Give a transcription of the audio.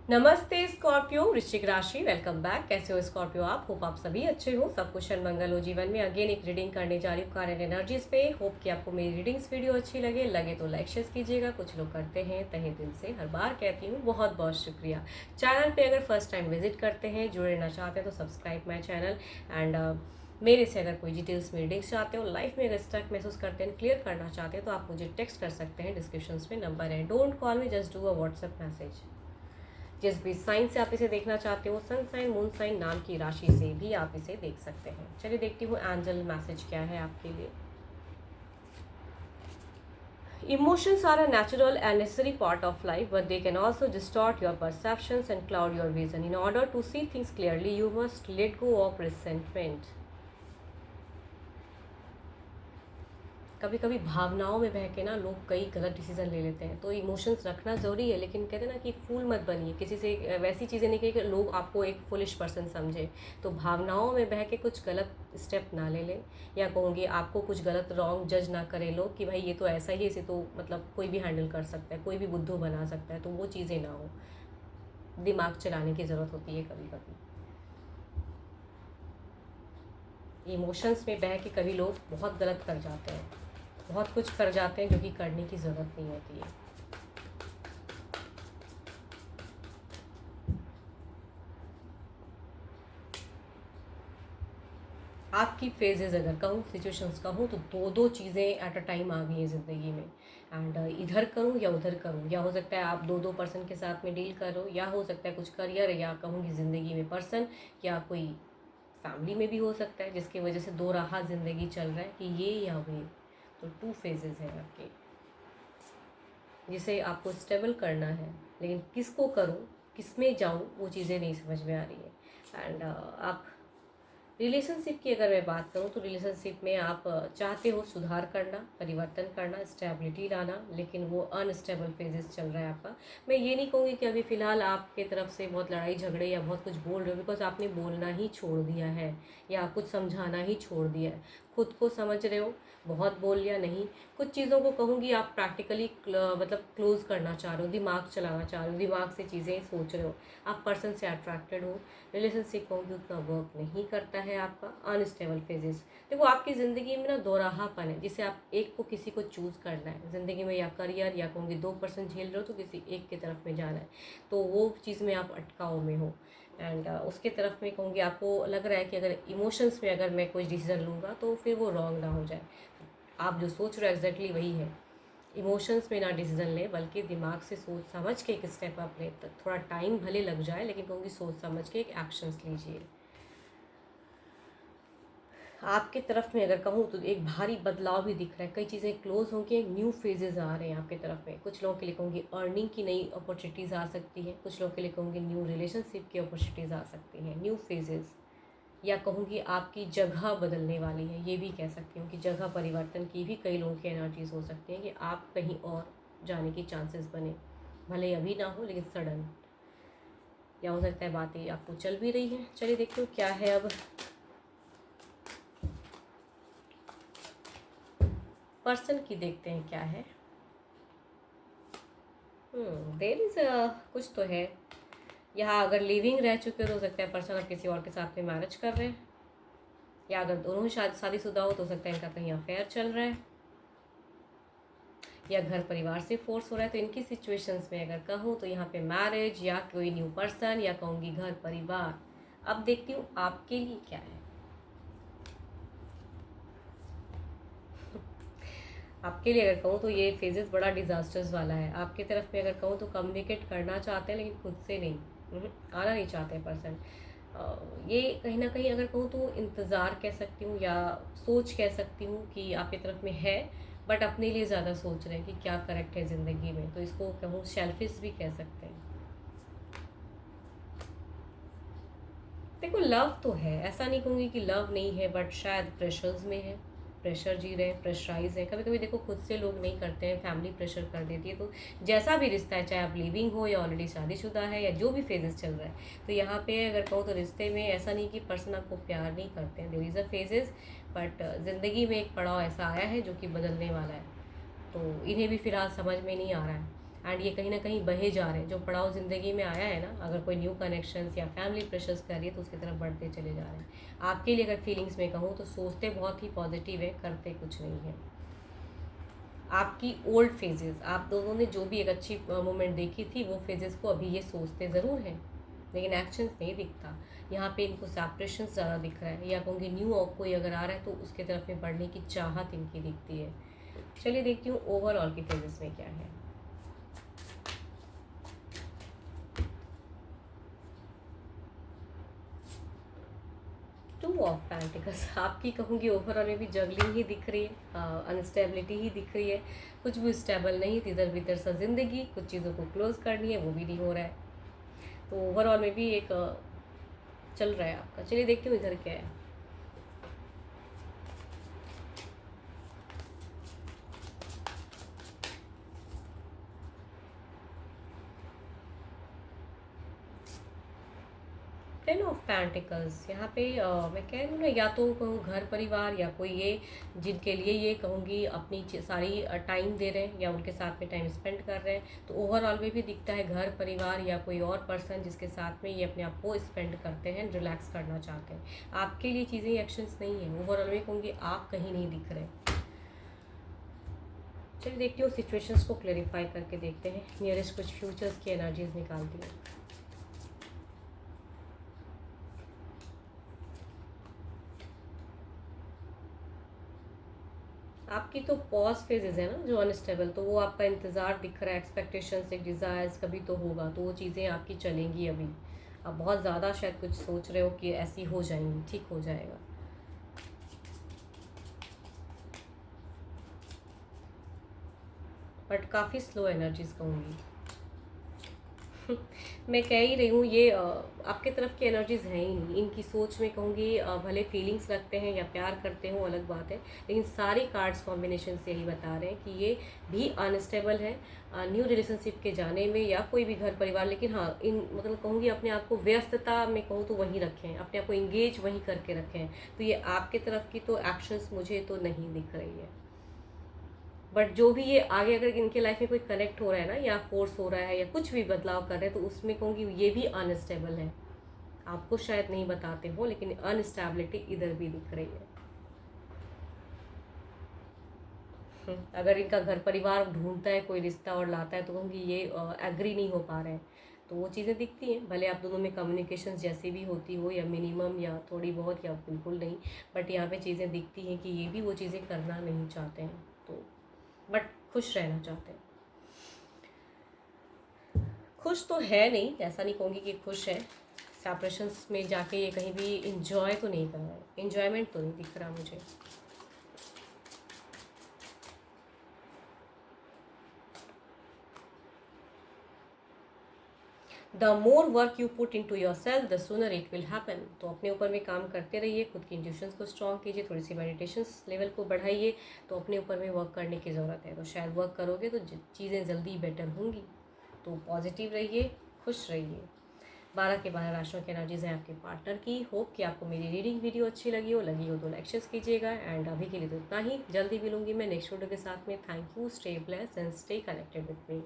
नमस्ते स्कॉर्पियो, वृश्चिक राशि। Welcome back. कैसे हो स्कॉर्पियो आप? होप आप सभी अच्छे हो, सब कुशल मंगल हो जीवन में। अगेन एक रीडिंग करने जा रही हूँ करंट एनर्जीज पे। होप कि आपको मेरी रीडिंग्स वीडियो अच्छी लगे तो लाइक शेयर कीजिएगा। कुछ लोग करते हैं, तहे दिल से हर बार कहती हूँ बहुत बहुत शुक्रिया। चैनल पे अगर फर्स्ट टाइम विजिट करते हैं, जुड़ना चाहते हैं तो सब्सक्राइब माई चैनल। एंड मेरे से अगर कोई डिटेल्स में रीडिंग्स चाहते हो, लाइफ में अगर स्टक महसूस करते हैं, क्लियर करना चाहते हैं तो आप मुझे टेक्स्ट कर सकते हैं। डिस्क्रिप्शन में नंबर है। Don't call me, just do a WhatsApp message. जिस भी साइन से आप इसे देखना चाहते हो, सन साइन, मून साइन, नाम की राशि से भी आप इसे देख सकते हैं। चलिए देखती हूँ एंजल मैसेज क्या है आपके लिए। Emotions are a natural and necessary part of life, but they can also distort your perceptions and cloud your vision. In order to see things clearly, you must let go of resentment. कभी कभी भावनाओं में बह के ना लोग कई गलत डिसीजन ले लेते हैं, तो इमोशंस रखना ज़रूरी है, लेकिन कहते हैं ना कि फूल मत बनिए किसी से। वैसी चीज़ें नहीं कि लोग आपको एक फुलिश पर्सन समझे। तो भावनाओं में बह के कुछ गलत स्टेप ना ले लें, या कहूँगी आपको कुछ गलत रॉन्ग जज ना करे लोग कि भाई ये तो ऐसा ही है, इसे तो मतलब कोई भी हैंडल कर सकता है, कोई भी बुद्धू बना सकता है। तो वो चीज़ें ना हो, दिमाग चलाने की ज़रूरत होती है कभी कभी। इमोशंस में बह के कभी लोग बहुत गलत कर जाते हैं, बहुत कुछ कर जाते हैं जो कि करने की ज़रूरत नहीं होती है। आपकी फेजेस अगर कहूँ, सिचुएशंस कहूँ, तो दो दो चीज़ें एट अ टाइम आ गई हैं ज़िंदगी में। एंड इधर करूँ या उधर करूँ, या हो सकता है आप दो दो पर्सन के साथ में डील करो, या हो सकता है कुछ करियर, या कहूँगी ज़िंदगी में पर्सन, या कोई फैमिली में भी हो सकता है, जिसकी वजह से दो राह ज़िंदगी चल रहा है कि ये या वे। तो टू फेजेस हैं आपके, जिसे आपको स्टेबल करना है, लेकिन किसको करूँ, किस में जाऊँ, वो चीज़ें नहीं समझ में आ रही है। एंड आप रिलेशनशिप की अगर मैं बात करूँ, तो रिलेशनशिप में आप चाहते हो सुधार करना, परिवर्तन करना, स्टेबिलिटी लाना, लेकिन वो अनस्टेबल फेजेस चल रहा है आपका। मैं ये नहीं कहूँगी कि अभी फ़िलहाल आपके तरफ से बहुत लड़ाई झगड़े या बहुत कुछ बोल रहे हो, बिकॉज आपने बोलना ही छोड़ दिया है, या कुछ समझाना ही छोड़ दिया है। खुद को समझ रहे हो, बहुत बोल लिया नहीं। कुछ चीज़ों को कहूँगी आप प्रैक्टिकली मतलब क्लोज करना चाह रहे हो, दिमाग चलाना चाह रहे हो, दिमाग से चीज़ें सोच रहे हो, आप पर्सन से अट्रैक्टेड हो। रिलेशनशिप कहूँगी उतना वर्क नहीं करता है आपका, अनस्टेबल फेजेस। देखो आपकी ज़िंदगी में ना दोराहापन है, जिसे आप एक को किसी को चूज़ करना है ज़िंदगी में, या करियर, या कहूँगी दो पर्सन झेल रहे हो तो किसी एक की तरफ में जाना है, तो वो चीज़ में आप अटकाव में हो। एंड उसके तरफ में कहूँगी आपको लग रहा है कि अगर इमोशंस में अगर मैं कोई डिसीज़न लूँगा तो फिर वो रॉन्ग ना हो जाए। आप जो सोच रहे हो एग्जैक्टली वही है। इमोशंस में ना डिसीजन लें, बल्कि दिमाग से सोच समझ के एक स्टेप आप लें। थोड़ा टाइम भले लग जाए, लेकिन कहूँगी सोच समझ के एक एक्शंस लीजिए। आपके तरफ में अगर कहूँ तो एक भारी बदलाव भी दिख रहा है, कई चीज़ें क्लोज होंगी, न्यू फेजेस आ रहे हैं आपकी तरफ में। कुछ लोगों के लिए कहूँगी अर्निंग की नई अपॉर्चुनिटीज़ आ सकती हैं, कुछ लोगों के लिए कहूँगी न्यू रिलेशनशिप की अपॉर्चुनिटीज़ आ सकती हैं, न्यू फेजेस। या कहूँगी आपकी जगह बदलने वाली है, ये भी कह सकती हूँ कि जगह परिवर्तन की भी कई लोगों की एनर्जीज हो सकती हैं कि आप कहीं और जाने की चांसेस बने, भले अभी ना हो लेकिन सडन। या हो सकता है बातें आपको चल भी रही हैं। चलिए देखते हो क्या है अब। पर्सन की देखते हैं क्या है। देयर इज कुछ तो है यहाँ। अगर लिविंग रह चुके हो तो सकता है पर्सन अब किसी और के साथ में मैरिज कर रहे हैं, या अगर दोनों ही शादीशुदा हो तो सकता है इनका कहीं अफेयर चल रहा है, या घर परिवार से फोर्स हो रहा है। तो इनकी सिचुएशंस में अगर कहूँ तो यहाँ पे मैरिज, या कोई न्यू पर्सन, या कहूँगी घर परिवार। अब देखती हूँ आपके लिए क्या है। आपके लिए अगर कहूँ तो ये फेजेस बड़ा डिजास्टर्स वाला है। आपके तरफ में अगर कहूँ तो कम्युनिकेट करना चाहते हैं, लेकिन खुद से नहीं, आना नहीं चाहते पर्सन। ये कहीं ना कहीं अगर कहूँ तो इंतज़ार कह सकती हूँ, या सोच कह सकती हूँ कि आपकी तरफ में है, बट अपने लिए ज़्यादा सोच रहे हैं कि क्या करेक्ट है ज़िंदगी में। तो इसको कहूँ सेल्फिश भी कह सकते हैं। देखो लव तो है, ऐसा नहीं कहूँगी कि लव नहीं है, बट शायद प्रेशर्स में है, प्रेशर जी रहे हैं, प्रेशराइज है। कभी कभी देखो खुद से लोग नहीं करते हैं, फैमिली प्रेशर कर देती है। तो जैसा भी रिश्ता है, चाहे आप लिविंग हो या ऑलरेडी शादीशुदा है, या जो भी फेजेस चल रहा है, तो यहाँ पे अगर कहूँ तो रिश्ते में ऐसा नहीं कि पर्सन आपको प्यार नहीं करते हैं, there is a phases, but ज़िंदगी में एक पड़ाव ऐसा आया है जो कि बदलने वाला है। तो इन्हें भी फ़िलहाल समझ में नहीं आ रहा है। एंड ये कहीं ना कहीं बहे जा रहे हैं। जो पड़ाव ज़िंदगी में आया है ना, अगर कोई न्यू कनेक्शंस या फैमिली प्रेशर्स कर रही है तो उसकी तरफ बढ़ते चले जा रहे हैं। आपके लिए अगर फीलिंग्स में कहूँ तो सोचते बहुत ही पॉजिटिव है, करते कुछ नहीं है। आपकी ओल्ड फेजेस, आप दोनों ने जो भी एक अच्छी मोमेंट देखी थी वो फेजेस को अभी ये सोचते ज़रूर हैं, लेकिन एक्शंस नहीं दिखता। यहाँ पे इनको सेपरेशन ज़्यादा दिख रहा है, या कहूँगी न्यू कोई अगर आ रहा है तो उसके तरफ में बढ़ने की चाहत इनकी दिखती है। चलिए देखती हूँ ओवरऑल की फेजेस में क्या है। टू ऑफ पेंटिकल्स, आपकी कहूँगी ओवरऑल में भी जगलिंग ही दिख रही है, अनस्टेबिलिटी ही दिख रही है। कुछ भी स्टेबल नहीं, इधर भीतर सा जिंदगी, कुछ चीज़ों को क्लोज करनी है वो भी नहीं हो रहा है। तो ओवरऑल में भी एक चल रहा है आपका। चलिए देखती हूँ इधर क्या है। टेन ऑफ पेंटिकल्स, यहाँ पे मैं कह रही हूँ ना, या तो कहूँ घर परिवार या कोई ये जिनके लिए ये कहूँगी अपनी सारी टाइम दे रहे हैं या उनके साथ में टाइम स्पेंड कर रहे हैं, तो ओवरऑल में भी दिखता है घर परिवार या कोई और पर्सन जिसके साथ में ये अपने आप को स्पेंड करते हैं, रिलैक्स करना चाहते हैं। आपके लिए चीज़ें एक्शंस नहीं है, ओवरऑल में कहूँगी आप कहीं नहीं दिख रहे। चलिए देखती हूँ सिचुएशंस को क्लेरिफाई करके देखते हैं। नियरेस्ट कुछ फ्यूचर्स की एनर्जीज निकालती हैं। आपकी तो पॉज फेजेस है ना जो अनस्टेबल, तो वो आपका इंतज़ार दिख रहा है, एक्सपेक्टेशंस एक डिज़ायर्स कभी तो होगा, तो वो चीज़ें आपकी चलेंगी अभी। आप बहुत ज़्यादा शायद कुछ सोच रहे हो कि ऐसी हो जाएंगी, ठीक हो जाएगा, बट काफ़ी स्लो एनर्जीज कहूँगी। मैं कह ही रही हूँ ये आपके तरफ की एनर्जीज हैं ही नहीं। इनकी सोच में कहूँगी भले फीलिंग्स रखते हैं या प्यार करते हो अलग बात है, लेकिन सारे कार्ड्स कॉम्बिनेशन से यही बता रहे हैं कि ये भी अनस्टेबल है न्यू रिलेशनशिप के जाने में या कोई भी घर परिवार। लेकिन हाँ, इन मतलब कहूँगी अपने आप को व्यस्तता में कहूँ तो वहीं रखें, अपने आप को इंगेज वहीं करके रखें। तो ये आपके तरफ की तो एक्शंस मुझे तो नहीं दिख रही है, बट जो भी ये आगे अगर इनके लाइफ में कोई कनेक्ट हो रहा है ना, या फोर्स हो रहा है या कुछ भी बदलाव कर रहे हैं, तो उसमें कहूँगी ये भी अनस्टेबल है। आपको शायद नहीं बताते हो, लेकिन अनस्टेबिलिटी इधर भी दिख रही है। अगर इनका घर परिवार ढूंढता है कोई रिश्ता और लाता है, तो कहूँगी ये एग्री नहीं हो पा रहे हैं, तो वो चीज़ें दिखती हैं। भले आप दोनों में कम्युनिकेशन जैसी भी होती हो, या मिनिमम या थोड़ी बहुत या बिल्कुल नहीं, बट यहाँ पे चीज़ें दिखती हैं कि ये भी वो चीज़ें करना नहीं चाहते हैं, तो बट खुश रहना चाहते हैं। खुश तो है नहीं, ऐसा नहीं कहूँगी कि खुश है। सेपरेशंस में जाके ये कहीं भी इंजॉय तो नहीं कर रहा है, इंजॉयमेंट तो नहीं दिख रहा मुझे। The more work you put into yourself the sooner it will happen. तो अपने ऊपर में काम करते रहिए, खुद की इंट्यूशंस को स्ट्रॉन्ग कीजिए, थोड़ी सी मेडिटेशंस लेवल को बढ़ाइए, तो अपने ऊपर में वर्क करने की ज़रूरत है। तो शायद वर्क करोगे तो चीज़ें जल्दी बेटर होंगी। तो पॉजिटिव रहिए, खुश रहिए। 12 के 12 राशियों की एनर्जीज हैं आपके पार्टनर की। होप कि आपको मेरी रीडिंग वीडियो अच्छी लगी हो तो लाइक कीजिएगा। एंड अभी के लिए तो इतना ही, जल्दी मिलूंगी मैं नेक्स्ट वीडियो के साथ में। Thank you, stay blessed and stay connected with me.